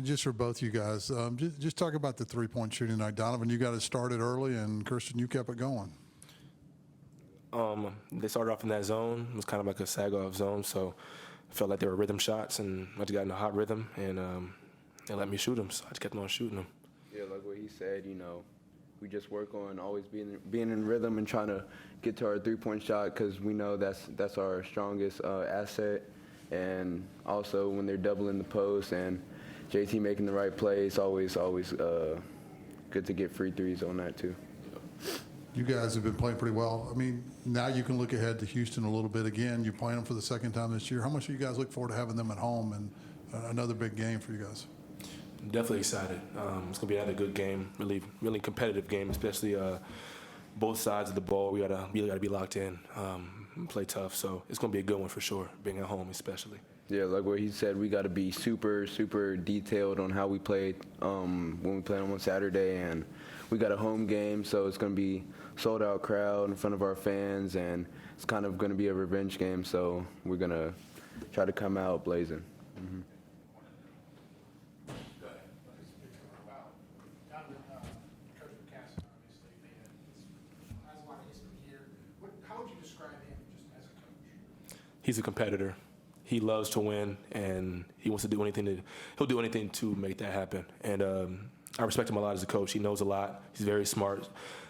Just for both you guys, just talk about the three-point shooting tonight. Donovan, you got it started early, and Christian, you kept it going. They started off in that zone. It was kind of like a sag-off zone, so I felt like they were rhythm shots, and I just got in a hot rhythm, and they let me shoot them, so I just kept on shooting them. Yeah, like what he said, we just work on always being in rhythm and trying to get to our three-point shot because we know that's our strongest asset. And also when they're doubling the post and JT making the right play, it's always good to get free threes on that too. You guys have been playing pretty well. I mean, now you can look ahead to Houston a little bit again. You're playing them for the second time this year. How much do you guys look forward to having them at home and another big game for you guys? Definitely excited. It's gonna be another good game, really competitive game, especially both sides of the ball. We gotta be locked in, and play tough. So it's gonna be a good one for sure, being at home especially. Yeah, like what he said, we got to be super, super detailed on how we played when we played them on Saturday, and we got a home game, so it's going to be sold-out crowd in front of our fans, and it's kind of going to be a revenge game, so we're going to try to come out blazing. Mm-hmm. He's a competitor. He loves to win, and he wants to do anything he'll do anything to make that happen. And I respect him a lot as a coach. He knows a lot. He's very smart.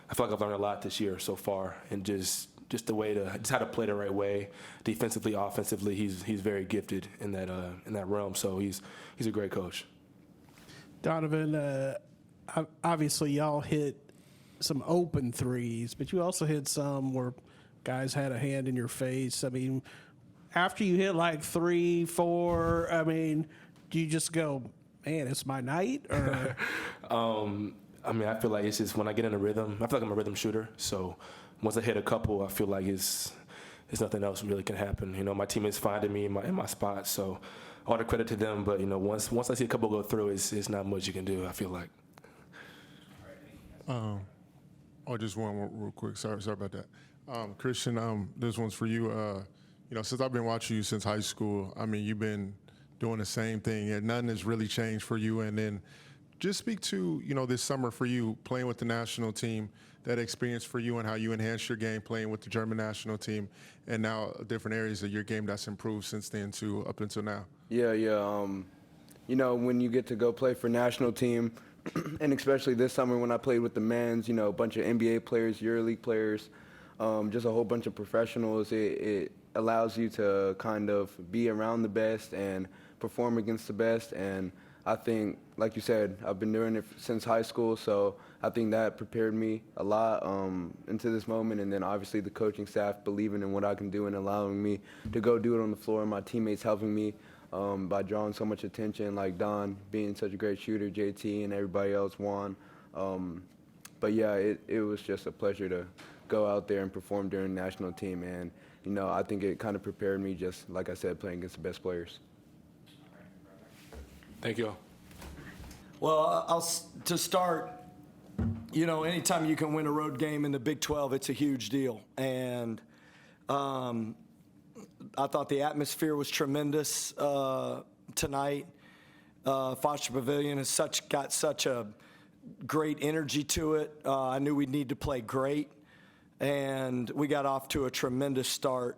I feel like I've learned a lot this year so far, and just how to play the right way, defensively, offensively. He's very gifted in that realm. So he's a great coach. Donovan, obviously y'all hit some open threes, but you also hit some where guys had a hand in your face. I mean, after you hit like 3, 4, I mean, do you just go, man, it's my night? Or I mean, I feel like it's just when I get in a rhythm, I feel like I'm a rhythm shooter. So once I hit a couple, I feel like it's nothing else really can happen. My teammates finding me in my spot, so all the credit to them. But once I see a couple go through, it's not much you can do, I feel like. Just one more real quick. Sorry about that. Christian, this one's for you. Since I've been watching you since high school, I mean, you've been doing the same thing, and nothing has really changed for you. And then just speak to, this summer for you, playing with the national team, that experience for you and how you enhanced your game playing with the German national team, and now different areas of your game that's improved since then to up until now. Yeah. When you get to go play for national team, and especially this summer when I played with the men's, a bunch of NBA players, EuroLeague players, just a whole bunch of professionals, it allows you to kind of be around the best and perform against the best. And I think, like you said, I've been doing it since high school, so I think that prepared me a lot into this moment. And then obviously the coaching staff believing in what I can do and allowing me to go do it on the floor, and my teammates helping me by drawing so much attention, like Don being such a great shooter, JT, and everybody else, Juan. But yeah, it was just a pleasure to go out there and perform during the national team. And I think it kind of prepared me, just like I said, playing against the best players. Thank you all. Well, to start, anytime you can win a road game in the Big 12, it's a huge deal. And I thought the atmosphere was tremendous tonight. Foster Pavilion has got such a great energy to it. I knew we'd need to play great, and we got off to a tremendous start.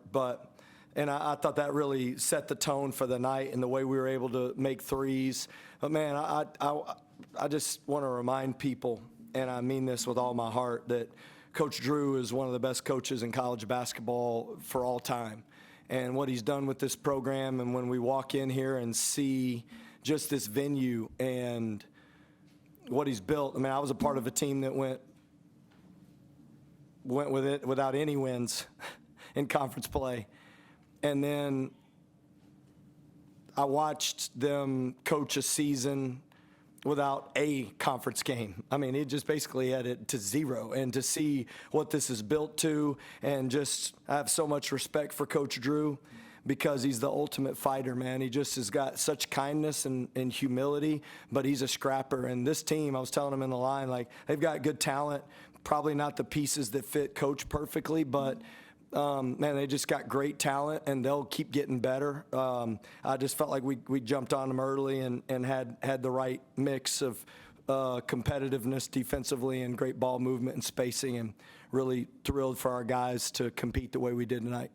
And I thought that really set the tone for the night and the way we were able to make threes. But, man, I just want to remind people, and I mean this with all my heart, that Coach Drew is one of the best coaches in college basketball for all time. And what he's done with this program, and when we walk in here and see just this venue and what he's built. I mean, I was a part of a team that went with it without any wins in conference play. And then I watched them coach a season without a conference game. I mean, it just basically had it to zero. And to see what this is built to, and just I have so much respect for Coach Drew because he's the ultimate fighter, man. He just has got such kindness and humility, but he's a scrapper. And this team, I was telling him in the line, like, they've got good talent, probably not the pieces that fit Coach perfectly, but Man, they just got great talent, and they'll keep getting better. I just felt like we jumped on them early and had the right mix of competitiveness defensively and great ball movement and spacing, and really thrilled for our guys to compete the way we did tonight.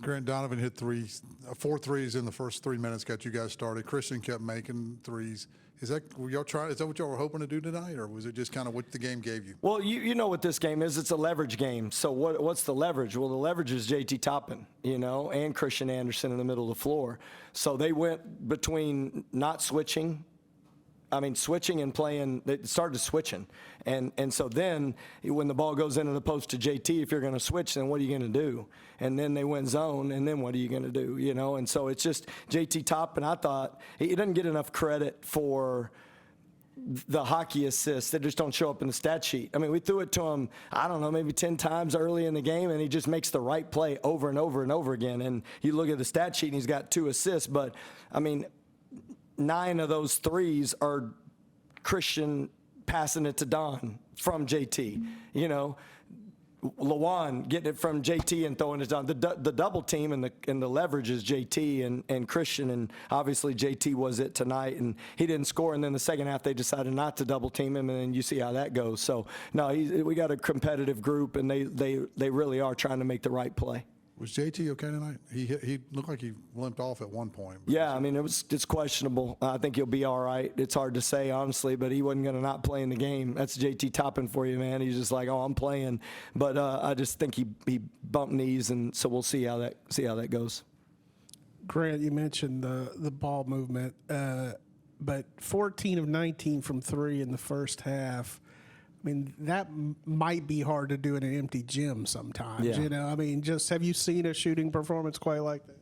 Grant Donovan hit four threes in the first 3 minutes, got you guys started. Christian kept making threes. Is that what y'all were hoping to do tonight, or was it just kind of what the game gave you? Well, you know what this game is. It's a leverage game. So what's the leverage? Well, the leverage is JT Toppin, and Christian Anderson in the middle of the floor. So they went between not switching and playing. They started switching. And so then when the ball goes into the post to JT, if you're going to switch, then what are you going to do? And then they went zone, and then what are you going to do? And so it's just JT Toppin. I thought he doesn't get enough credit for the hockey assists that just don't show up in the stat sheet. I mean, we threw it to him, I don't know, maybe 10 times early in the game, and he just makes the right play over and over and over again. And you look at the stat sheet, and he's got 2 assists. But, 9 of those threes are Christian passing it to Don from JT. Lawan getting it from JT and throwing it down. The double team and the leverage is JT and Christian, and obviously JT was it tonight, and he didn't score. And then the second half they decided not to double team him, and then you see how that goes. So no, we got a competitive group, and they really are trying to make the right play. Was JT okay tonight? He looked like he limped off at one point. Yeah, it's questionable. I think he'll be all right. It's hard to say, honestly, but he wasn't going to not play in the game. That's JT Toppin for you, man. He's just like, oh, I'm playing. But I just think he bumped knees, and so we'll see how that goes. Grant, you mentioned the ball movement, but 14 of 19 from 3 in the first half. That might be hard to do in an empty gym sometimes. Yeah. Just have you seen a shooting performance quite like that?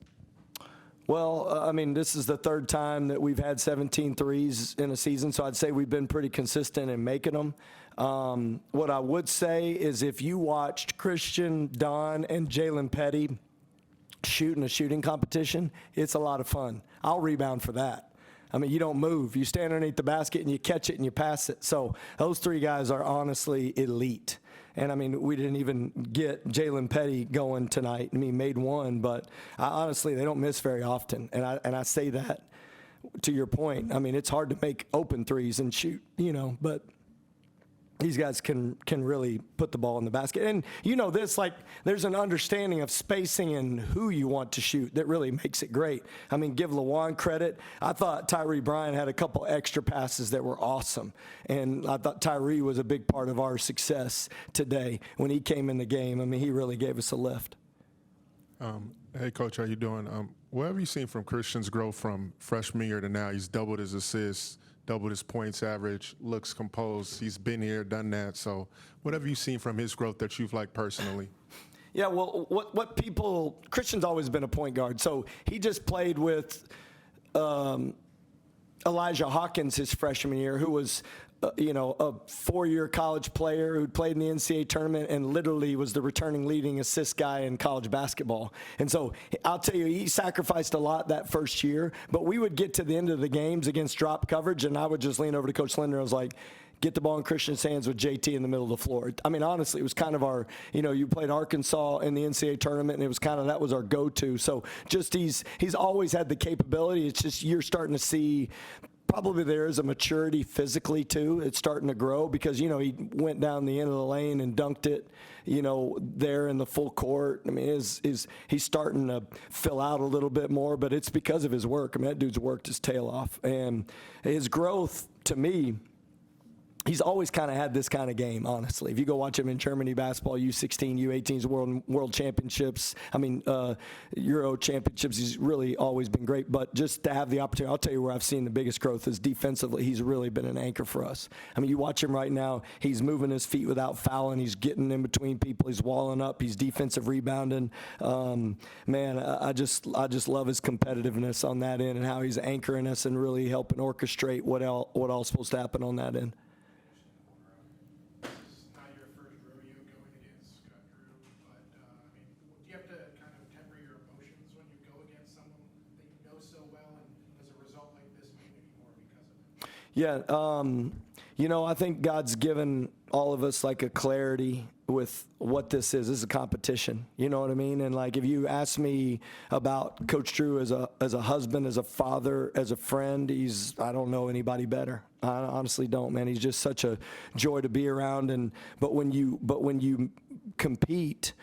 Well, this is the third time that we've had 17 threes in a season, so I'd say we've been pretty consistent in making them. What I would say is if you watched Christian, Don, and Jalen Petty shoot in a shooting competition, it's a lot of fun. I'll rebound for that. You don't move. You stand underneath the basket and you catch it and you pass it. So those 3 guys are honestly elite. And, we didn't even get Jalen Petty going tonight. He made 1, but honestly, they don't miss very often. And I say that to your point. It's hard to make open threes and shoot, but these guys can really put the ball in the basket. And there's an understanding of spacing and who you want to shoot that really makes it great. Give Lawan credit. I thought Tyree Bryan had a couple extra passes that were awesome. And I thought Tyree was a big part of our success today. When he came in the game, he really gave us a lift. Hey, Coach, how you doing? What have you seen from Christian's growth from freshman year to now? He's doubled his assists, doubled his points average, looks composed. He's been here, done that. So what have you seen from his growth that you've liked personally? Yeah, well, Christian's always been a point guard. So he just played with Elijah Hawkins his freshman year, who was a 4-year college player who'd played in the NCAA tournament and literally was the returning leading assist guy in college basketball. And so I'll tell you, he sacrificed a lot that first year, but we would get to the end of the games against drop coverage, and I would just lean over to Coach Linder. I was like, get the ball in Christian's hands with JT in the middle of the floor. Honestly, it was kind of our, you played Arkansas in the NCAA tournament, and it was kind of, that was our go-to. So just he's always had the capability. It's just you're starting to see probably there is a maturity physically too. It's starting to grow because, he went down the end of the lane and dunked it, there in the full court. He's starting to fill out a little bit more, but it's because of his work. That dude's worked his tail off. And his growth, to me, he's always kind of had this kind of game, honestly. If you go watch him in Germany basketball, U16, U18s, world championships, Euro championships, he's really always been great. But just to have the opportunity, I'll tell you where I've seen the biggest growth is defensively. He's really been an anchor for us. You watch him right now, he's moving his feet without fouling. He's getting in between people. He's walling up. He's defensive rebounding. I just love his competitiveness on that end and how he's anchoring us and really helping orchestrate what all's supposed to happen on that end. Yeah, I think God's given all of us like a clarity with what this is. This is a competition. You know what I mean? And like, if you ask me about Coach Drew as a husband, as a father, as a friend, I don't know anybody better. I honestly don't, man. He's just such a joy to be around. But when you compete,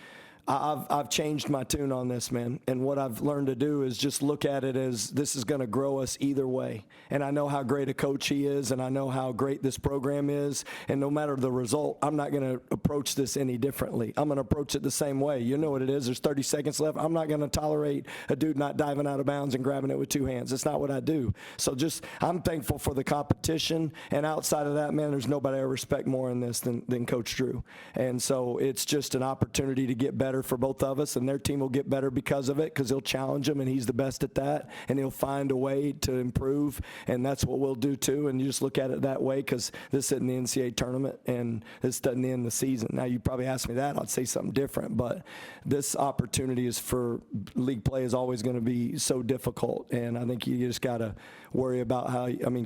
I've changed my tune on this, man. And what I've learned to do is just look at it as this is going to grow us either way. And I know how great a coach he is, and I know how great this program is. And no matter the result, I'm not going to approach this any differently. I'm going to approach it the same way. You know what it is. There's 30 seconds left. I'm not going to tolerate a dude not diving out of bounds and grabbing it with two hands. It's not what I do. So I'm thankful for the competition. And outside of that, man, there's nobody I respect more in this than Coach Drew. And so it's just an opportunity to get better for both of us, and their team will get better because of it, because he'll challenge them, and he's the best at that, and he'll find a way to improve, and that's what we'll do too. And you just look at it that way, because this isn't the NCAA tournament, and this doesn't end the season. Now, you probably ask me that, I'd say something different, but this opportunity is for league play is always going to be so difficult, and I think you just got to worry about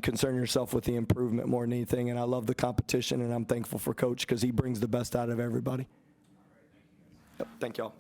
concern yourself with the improvement more than anything. And I love the competition, and I'm thankful for Coach because he brings the best out of everybody. Yep, thank y'all.